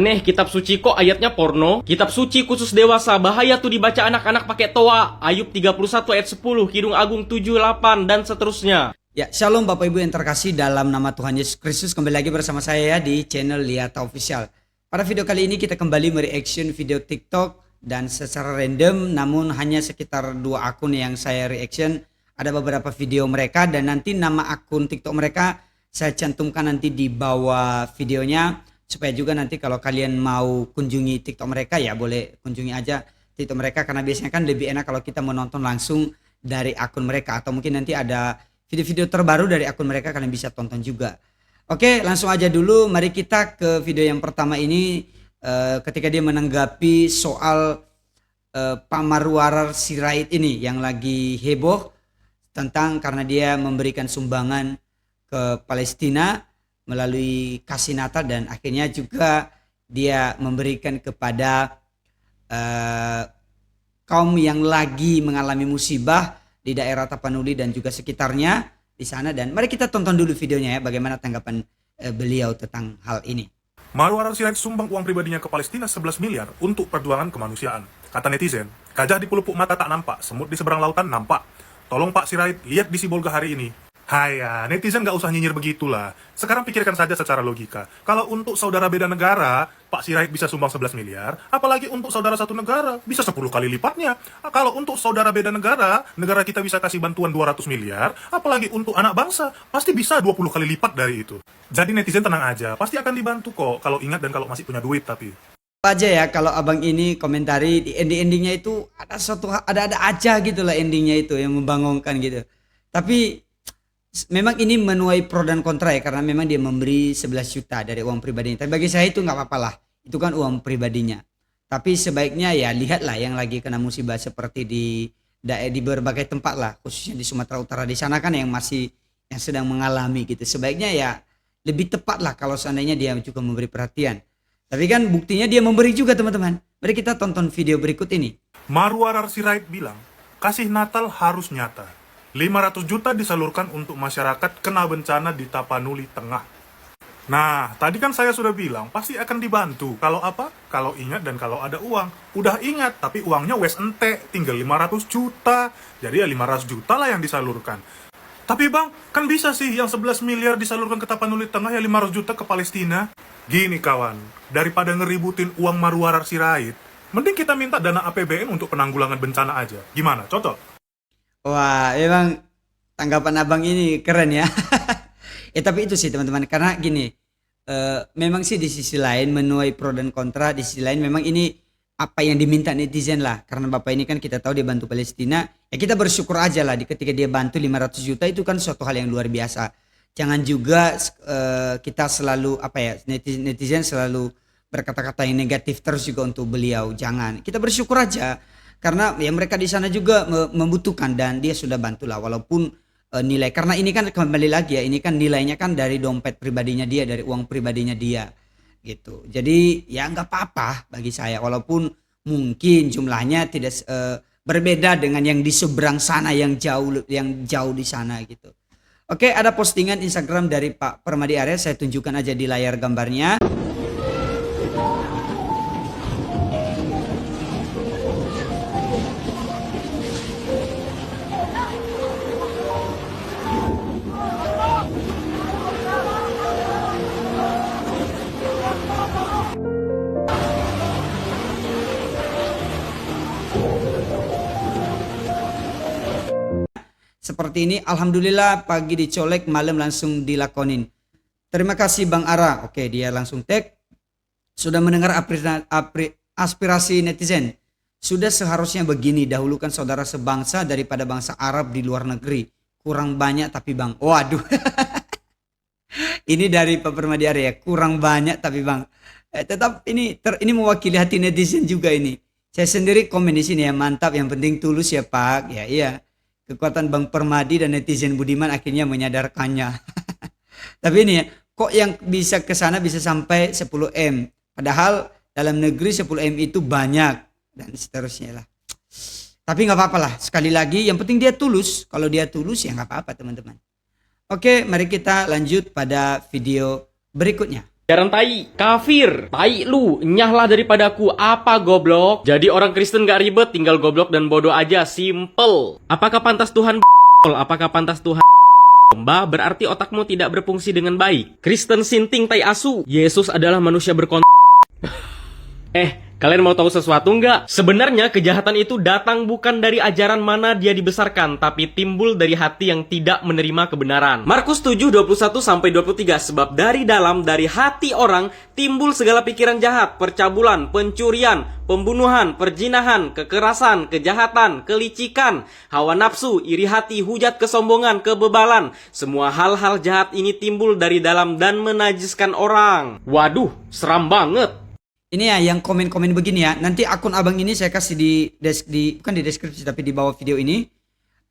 Nih, kitab suci kok ayatnya porno? Kitab suci khusus dewasa, bahaya tuh dibaca anak-anak pakai toa. Ayub 31 ayat 10, Kidung Agung 78, dan seterusnya. Ya, shalom Bapak Ibu yang terkasih dalam nama Tuhan Yesus Kristus. Kembali lagi bersama saya ya di channel Liata Official. Pada video kali ini kita kembali mereaction video TikTok dan secara random, namun hanya sekitar 2 akun yang saya reaction. Ada beberapa video mereka dan nanti nama akun TikTok mereka saya cantumkan nanti di bawah videonya. Supaya juga nanti kalau kalian mau kunjungi TikTok mereka ya boleh kunjungi aja TikTok mereka. Karena biasanya kan lebih enak kalau kita menonton langsung dari akun mereka. Atau mungkin nanti ada video-video terbaru dari akun mereka kalian bisa tonton juga. Oke, langsung aja dulu mari kita ke video yang pertama ini. Ketika dia menanggapi soal Pak Marwarar Sirait ini yang lagi heboh tentang karena dia memberikan sumbangan ke Palestina melalui kasih Natal dan akhirnya juga dia memberikan kepada kaum yang lagi mengalami musibah di daerah Tapanuli dan juga sekitarnya di sana. Dan mari kita tonton dulu videonya ya, bagaimana tanggapan beliau tentang hal ini. Marwarar Sirait sumbang uang pribadinya ke Palestina 11 miliar untuk perjuangan kemanusiaan. Kata netizen, gajah di pelupuk mata tak nampak, semut di seberang lautan nampak. Tolong Pak Sirait, lihat di Sibolga hari ini. Haya, netizen gak usah nyinyir begitulah. Sekarang pikirkan saja secara logika. Kalau untuk saudara beda negara, Pak Sirait bisa sumbang 11 miliar, apalagi untuk saudara satu negara, bisa 10 kali lipatnya. Kalau untuk saudara beda negara, negara kita bisa kasih bantuan 200 miliar, apalagi untuk anak bangsa, pasti bisa 20 kali lipat dari itu. Jadi netizen tenang aja, pasti akan dibantu kok, kalau ingat dan kalau masih punya duit tapi. Aja ya kalau abang ini komentari di endingnya itu ada aja gitu lah endingnya itu yang membangunkan gitu. Tapi memang ini menuai pro dan kontra ya, karena memang dia memberi 11 juta dari uang pribadinya. Tapi bagi saya itu nggak apa-apa lah, itu kan uang pribadinya. Tapi sebaiknya ya lihatlah yang lagi kena musibah seperti di berbagai tempat lah, khususnya di Sumatera Utara di sana kan yang sedang mengalami gitu. Sebaiknya ya lebih tepat lah kalau seandainya dia juga memberi perhatian. Tapi kan buktinya dia memberi juga teman-teman. Mari kita tonton video berikut ini. Marwarar Sirait bilang, kasih Natal harus nyata. 500 juta disalurkan untuk masyarakat kena bencana di Tapanuli Tengah. Nah, tadi kan saya sudah bilang, pasti akan dibantu. Kalau apa? Kalau ingat dan kalau ada uang. Udah ingat, tapi uangnya wes ente, tinggal 500 juta. Jadi ya 500 juta lah yang disalurkan. Tapi bang, kan bisa sih yang 11 miliar disalurkan ke Tapanuli Tengah ya 500 juta ke Palestina. Gini kawan, daripada ngeributin uang Marwarar Sirait, mending kita minta dana APBN untuk penanggulangan bencana aja. Gimana? Cocok? Wah, memang tanggapan abang ini keren ya. Ya tapi itu sih teman-teman, karena gini, memang sih di sisi lain menuai pro dan kontra, di sisi lain memang ini apa yang diminta netizen lah. Karena bapak ini kan kita tahu dia bantu Palestina, ya kita bersyukur aja lah ketika dia bantu 500 juta itu kan suatu hal yang luar biasa. Jangan juga kita selalu netizen selalu berkata-kata yang negatif terus juga untuk beliau. Jangan, kita bersyukur aja. Karena ya mereka di sana juga membutuhkan dan dia sudah bantulah walaupun nilai, karena ini kan kembali lagi ya, ini kan nilainya kan dari dompet pribadinya dia, dari uang pribadinya dia gitu. Jadi ya nggak apa-apa bagi saya, walaupun mungkin jumlahnya tidak berbeda dengan yang di seberang sana yang jauh di sana gitu. Oke, ada postingan Instagram dari Pak Permadi Arya, saya tunjukkan aja di layar gambarnya. Seperti ini, alhamdulillah pagi dicolek, malam langsung dilakonin. Terima kasih Bang Ara. Oke, dia langsung tag. Sudah mendengar aspirasi netizen. Sudah seharusnya begini, dahulukan saudara sebangsa daripada bangsa Arab di luar negeri. Kurang banyak tapi Bang. Waduh. Ini dari Pak Permadi Arya, kurang banyak tapi Bang. Tetap ini mewakili hati netizen juga ini. Saya sendiri komen di sini ya, mantap, yang penting tulus ya Pak. Ya iya. Kekuatan Bang Permadi dan netizen budiman akhirnya menyadarkannya. Tapi ini ya, kok yang bisa ke sana bisa sampai 10 M. Padahal dalam negeri 10 M itu banyak dan seterusnya lah. Tapi nggak apa-apa lah. Sekali lagi yang penting dia tulus. Kalau dia tulus ya nggak apa-apa teman-teman. Oke, mari kita lanjut pada video berikutnya. Ajaran tai, kafir, tai lu, nyahlah daripadaku, apa goblok? Jadi orang Kristen gak ribet, tinggal goblok dan bodoh aja, simple. Apakah pantas Tuhan Apakah pantas Tuhan domba? Berarti otakmu tidak berfungsi dengan baik. Kristen sinting tai asu. Yesus adalah manusia kalian mau tahu sesuatu nggak? Sebenarnya kejahatan itu datang bukan dari ajaran mana dia dibesarkan, tapi timbul dari hati yang tidak menerima kebenaran. Markus 7:21-23, sebab dari hati orang timbul segala pikiran jahat, percabulan, pencurian, pembunuhan, perzinahan, kekerasan, kejahatan, kelicikan, hawa nafsu, iri hati, hujat, kesombongan, kebebalan. Semua hal-hal jahat ini timbul dari dalam dan menajiskan orang. Waduh, seram banget. Ini ya yang komen-komen begini ya. Nanti akun abang ini saya kasih bukan di deskripsi tapi di bawah video ini.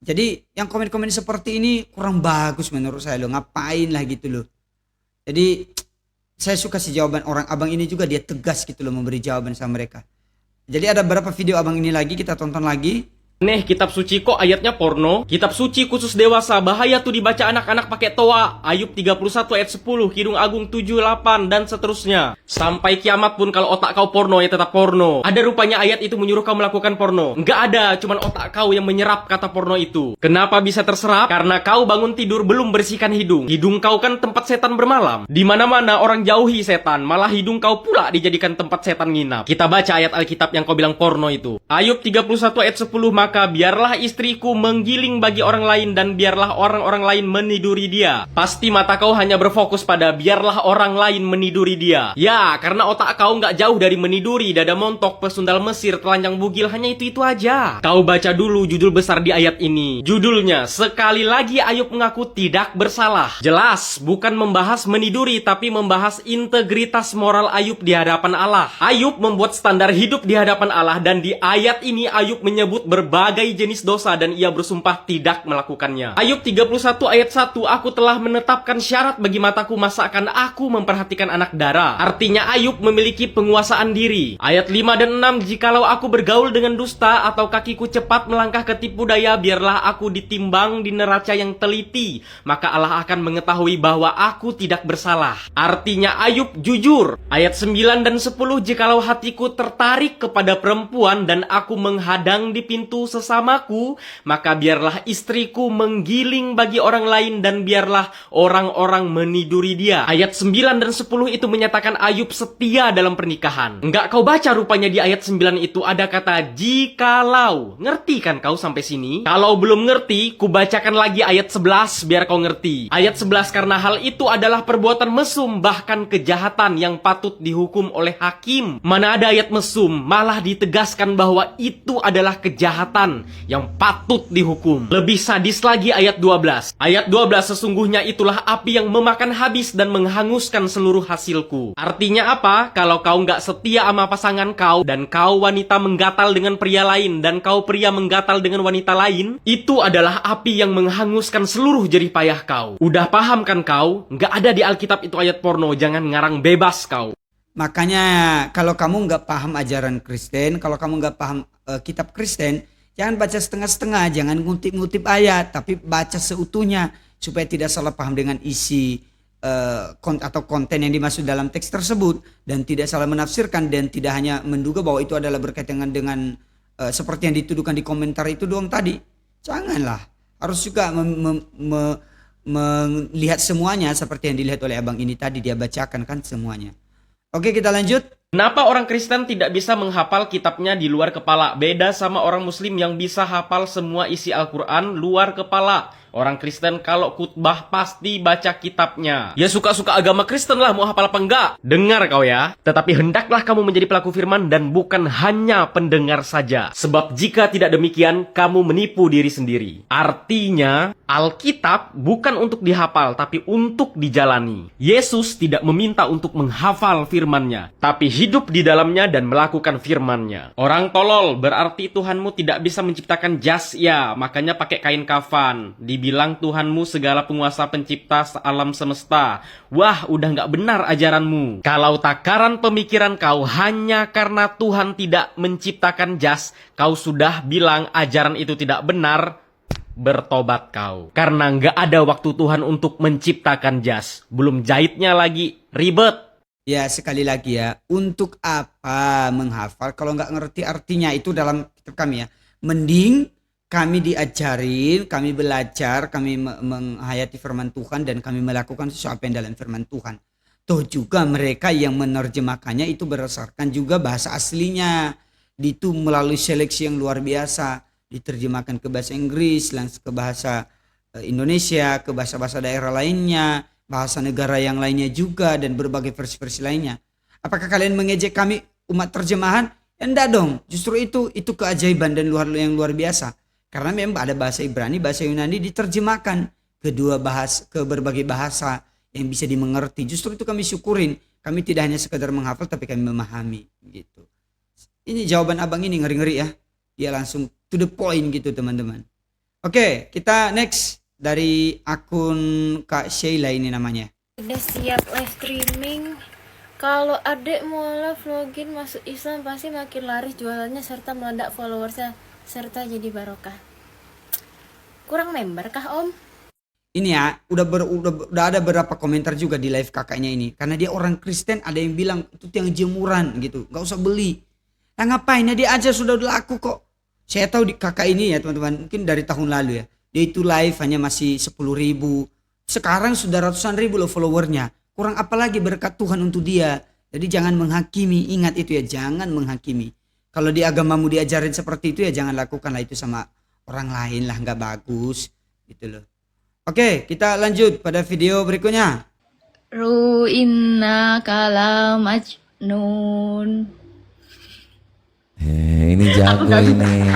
Jadi yang komen-komen seperti ini kurang bagus menurut saya loh. Ngapain lah gitu loh. Jadi saya suka sih jawaban orang abang ini juga, dia tegas gitu loh memberi jawaban sama mereka. Jadi ada beberapa video abang ini lagi, kita tonton lagi. Nih, kitab suci kok ayatnya porno? Kitab suci khusus dewasa, bahaya tuh dibaca anak-anak pakai toa. Ayub 31 ayat 10, Kidung Agung 78, dan seterusnya. Sampai kiamat pun kalau otak kau porno ya tetap porno. Ada rupanya ayat itu menyuruh kau melakukan porno? Nggak ada, cuman otak kau yang menyerap kata porno itu. Kenapa bisa terserap? Karena kau bangun tidur belum bersihkan hidung. Hidung kau kan tempat setan bermalam. Di mana-mana orang jauhi setan, malah hidung kau pula dijadikan tempat setan nginap. Kita baca ayat Alkitab yang kau bilang porno itu. Ayub 31 ayat 10, maka biarlah istriku menggiling bagi orang lain dan biarlah orang-orang lain meniduri dia. Pasti mata kau hanya berfokus pada biarlah orang lain meniduri dia. Ya, karena otak kau nggak jauh dari meniduri, dada montok, pesundal Mesir, telanjang bugil, hanya itu-itu aja. Kau baca dulu judul besar di ayat ini. Judulnya, sekali lagi Ayub mengaku tidak bersalah. Jelas, bukan membahas meniduri, tapi membahas integritas moral Ayub di hadapan Allah. Ayub membuat standar hidup di hadapan Allah, dan di ayat ini Ayub menyebut berbagai jenis dosa dan ia bersumpah tidak melakukannya. Ayub 31 ayat 1, aku telah menetapkan syarat bagi mataku, masakan aku memperhatikan anak dara. Artinya Ayub memiliki penguasaan diri. Ayat 5 dan 6, jikalau aku bergaul dengan dusta atau kakiku cepat melangkah ke tipu daya, biarlah aku ditimbang di neraca yang teliti, maka Allah akan mengetahui bahwa aku tidak bersalah. Artinya Ayub jujur. Ayat 9 dan 10, jikalau hatiku tertarik kepada perempuan dan aku menghadang di pintu sesamaku, maka biarlah istriku menggiling bagi orang lain dan biarlah orang-orang meniduri dia. Ayat 9 dan 10 itu menyatakan Ayub setia dalam pernikahan. Enggak kau baca rupanya di ayat 9 itu ada kata jikalau. Ngerti kan kau sampai sini? Kalau belum ngerti, kubacakan lagi ayat 11 biar kau ngerti. Ayat 11, karena hal itu adalah perbuatan mesum, bahkan kejahatan yang patut dihukum oleh hakim. Mana ada ayat mesum, malah ditegaskan bahwa itu adalah kejahatan yang patut dihukum. Lebih sadis lagi ayat 12. Ayat 12, sesungguhnya itulah api yang memakan habis dan menghanguskan seluruh hasilku. Artinya apa? Kalau kau nggak setia sama pasangan kau, dan kau wanita menggatal dengan pria lain, dan kau pria menggatal dengan wanita lain, itu adalah api yang menghanguskan seluruh jerih payah kau. Udah paham kan kau? Nggak ada di Alkitab itu ayat porno, jangan ngarang bebas kau. Makanya kalau kamu nggak paham ajaran Kristen, kalau kamu nggak paham kitab Kristen, jangan baca setengah-setengah, jangan ngutip-ngutip ayat, tapi baca seutuhnya supaya tidak salah paham dengan isi atau konten yang dimaksud dalam teks tersebut, dan tidak salah menafsirkan, dan tidak hanya menduga bahwa itu adalah berkaitan dengan seperti yang dituduhkan di komentar itu doang tadi. Janganlah, harus juga melihat semuanya seperti yang dilihat oleh abang ini tadi, dia bacakan kan semuanya. Oke, kita lanjut. Kenapa orang Kristen tidak bisa menghafal kitabnya di luar kepala? Beda sama orang Muslim yang bisa hafal semua isi Al-Quran luar kepala. Orang Kristen kalau khutbah pasti baca kitabnya. Ya suka-suka agama Kristen lah, mau hafal apa enggak. Dengar kau ya. Tetapi hendaklah kamu menjadi pelaku firman dan bukan hanya pendengar saja. Sebab jika tidak demikian, kamu menipu diri sendiri. Artinya, Alkitab bukan untuk dihafal, tapi untuk dijalani. Yesus tidak meminta untuk menghafal firman-Nya, tapi hidup di dalamnya dan melakukan firman-Nya. Orang tolol, berarti Tuhanmu tidak bisa menciptakan jas, ya, makanya pakai kain kafan. Dibilang Tuhanmu segala penguasa pencipta alam semesta. Wah, udah nggak benar ajaranmu. Kalau takaran pemikiran kau hanya karena Tuhan tidak menciptakan jas, kau sudah bilang ajaran itu tidak benar, bertobat kau. Karena nggak ada waktu Tuhan untuk menciptakan jas. Belum jahitnya lagi, ribet. Ya sekali lagi ya, untuk apa menghafal kalau nggak ngerti artinya? Itu dalam kitab kami ya. Mending kami diajarin, kami belajar, kami menghayati firman Tuhan dan kami melakukan sesuatu yang dalam firman Tuhan. Toh juga mereka yang menerjemahkannya itu berdasarkan juga bahasa aslinya. Itu melalui seleksi yang luar biasa. Diterjemahkan ke bahasa Inggris, langsung ke bahasa Indonesia, ke bahasa-bahasa daerah lainnya, bahasa negara yang lainnya juga, dan berbagai versi-versi lainnya. Apakah kalian mengejek kami umat terjemahan? Ya, enggak dong. Justru itu keajaiban dan yang luar biasa. Karena memang ada bahasa Ibrani, bahasa Yunani diterjemahkan ke berbagai bahasa yang bisa dimengerti. Justru itu kami syukurin. Kami tidak hanya sekedar menghafal tapi kami memahami gitu. Ini jawaban abang ini ngeri-ngeri ya. Dia langsung to the point gitu teman-teman. Oke, kita next dari akun Kak Sheila ini namanya. Udah siap live streaming. Kalau adek mulai vlogin masuk Islam pasti makin laris jualannya serta meledak followersnya serta jadi barokah. Kurang member kah Om? Ini ya udah ada beberapa komentar juga di live kakaknya ini. Karena dia orang Kristen, ada yang bilang itu tiang jemuran gitu, nggak usah beli. Nah ngapain ya, dia aja sudah laku kok. Saya tahu di kakak ini ya teman-teman, mungkin dari tahun lalu ya. Dia itu live hanya masih 10.000. Sekarang sudah ratusan ribu loh followernya. Kurang apa lagi berkat Tuhan untuk dia. Jadi jangan menghakimi, ingat itu ya, jangan menghakimi. Kalau di agamamu diajarin seperti itu ya jangan lakukanlah itu sama orang lain lah, nggak bagus gitu loh. Oke, kita lanjut pada video berikutnya. Ru'inna kala majnun. Ini jago ini.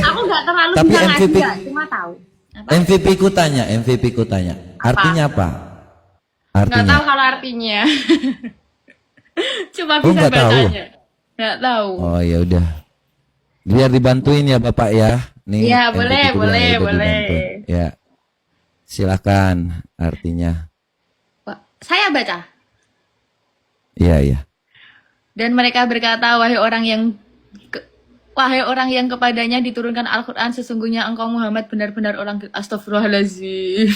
Aku nggak terlalu Tapi bisa MVP ngaji, cuma tahu. Apa? MVP ku tanya. Artinya apa? Nggak Artinya. tahu kalau artinya. Cuma Oh, bisa nggak tahu? bacanya. Nggak tahu. Oh ya udah. Biar dibantuin ya Bapak ya. Nih. Iya, MVP boleh, ku bilang ya, udah boleh. dibantuin. Ya. Silakan artinya. Saya baca. Iya. Dan mereka berkata, wahai orang yang kepadanya diturunkan Al-Quran, sesungguhnya engkau Muhammad benar-benar orang astagfirullahaladzim.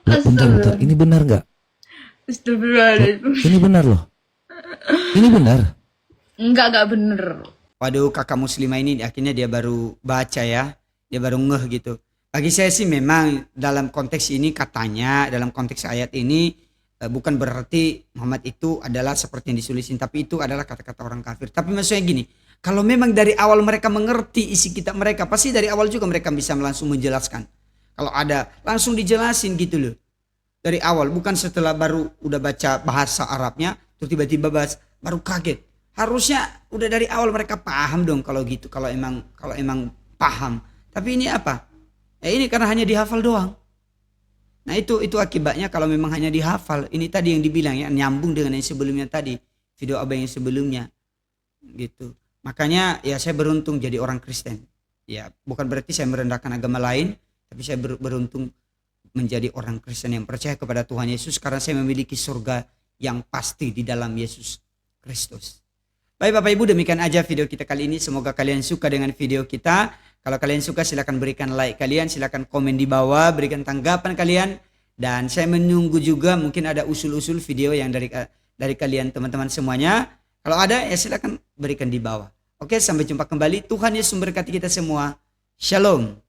Loh, bentar. Ini benar nggak? Astagfirullahaladzim. Ini benar loh. Ini benar. Enggak bener. Waduh, kakak muslimah ini akhirnya dia baru baca ya. Dia baru ngeh gitu. Bagi saya sih memang dalam konteks ini katanya, dalam konteks ayat ini bukan berarti Muhammad itu adalah seperti yang disulisin, tapi itu adalah kata-kata orang kafir. Tapi maksudnya gini, kalau memang dari awal mereka mengerti isi kitab mereka, pasti dari awal juga mereka bisa langsung menjelaskan. Kalau ada langsung dijelasin gitu loh. Dari awal, bukan setelah baru udah baca bahasa Arabnya, terus tiba-tiba baru kaget. Harusnya udah dari awal mereka paham dong kalau gitu, kalau emang paham. Tapi ini apa? Ya ini karena hanya dihafal doang. Nah itu akibatnya kalau memang hanya dihafal. Ini tadi yang dibilang ya, nyambung dengan yang sebelumnya tadi, video abang yang sebelumnya gitu. Makanya ya saya beruntung jadi orang Kristen. Ya bukan berarti saya merendahkan agama lain, tapi saya beruntung menjadi orang Kristen yang percaya kepada Tuhan Yesus karena saya memiliki surga yang pasti di dalam Yesus Kristus. Baik Bapak Ibu, demikian aja video kita kali ini. Semoga kalian suka dengan video kita. Kalau kalian suka silahkan berikan like kalian, silahkan komen di bawah, berikan tanggapan kalian. Dan saya menunggu juga mungkin ada usul-usul video yang dari kalian teman-teman semuanya. Kalau ada ya silahkan berikan di bawah. Oke, sampai jumpa kembali. Tuhan Yesus memberkati kita semua. Shalom.